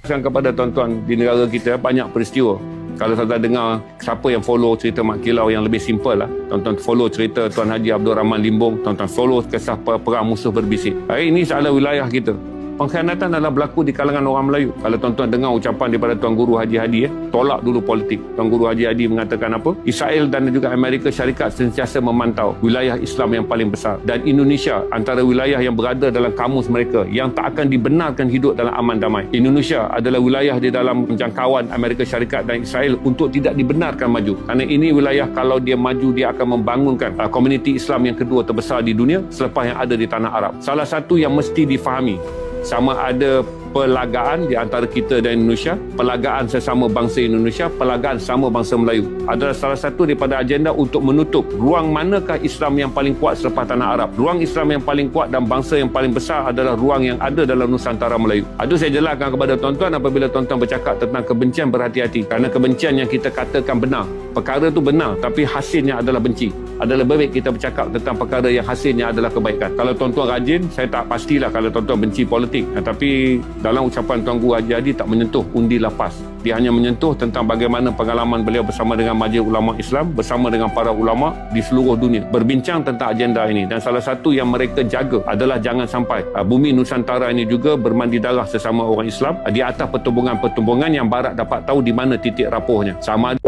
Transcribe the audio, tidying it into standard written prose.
Kepada tuan-tuan di negara kita banyak peristiwa. Kalau tuan-tuan dengar siapa yang follow cerita Mat Kilau yang lebih simple lah. Tuan-tuan follow cerita Tuan Haji Abdul Rahman Limbong. Tuan-tuan follow kisah perang musuh berbisik. Hari ini adalah wilayah kita. Pengkhianatan adalah berlaku di kalangan orang Melayu. Kalau tuan-tuan dengar ucapan daripada Tuan Guru Haji Hadi, tolak dulu politik. Tuan Guru Haji Hadi mengatakan apa? Israel dan juga Amerika Syarikat sentiasa memantau wilayah Islam yang paling besar. Dan Indonesia antara wilayah yang berada dalam kamus mereka yang tak akan dibenarkan hidup dalam aman damai. Indonesia adalah wilayah di dalam jangkauan Amerika Syarikat dan Israel untuk tidak dibenarkan maju. Kerana ini wilayah kalau dia maju, dia akan membangunkan komuniti Islam yang kedua terbesar di dunia selepas yang ada di tanah Arab. Salah satu yang mesti difahami, sama ada perlagaan di antara kita dan Indonesia, perlagaan sesama bangsa Indonesia, perlagaan sama bangsa Melayu adalah salah satu daripada agenda untuk menutup ruang manakah Islam yang paling kuat selepas tanah Arab. Ruang Islam yang paling kuat dan bangsa yang paling besar adalah ruang yang ada dalam Nusantara Melayu. Itu saya jelaskan kepada tuan-tuan apabila tuan-tuan bercakap tentang kebencian, berhati-hati. Kerana kebencian yang kita katakan benar, perkara itu benar tapi hasilnya adalah benci. Adalah baik kita bercakap tentang perkara yang hasilnya adalah kebaikan. Kalau tuan-tuan rajin, saya tak pastilah kalau tuan-tuan benci politik. Tapi dalam ucapan Tuan Guru Haji Hadi tak menyentuh undi lapas. Dia hanya menyentuh tentang bagaimana pengalaman beliau bersama dengan Majlis Ulama Islam, bersama dengan para ulama di seluruh dunia, berbincang tentang agenda ini. Dan salah satu yang mereka jaga adalah jangan sampai bumi Nusantara ini juga bermandi darah sesama orang Islam di atas pertumbungan-pertumbungan yang Barat dapat tahu di mana titik rapuhnya. Sama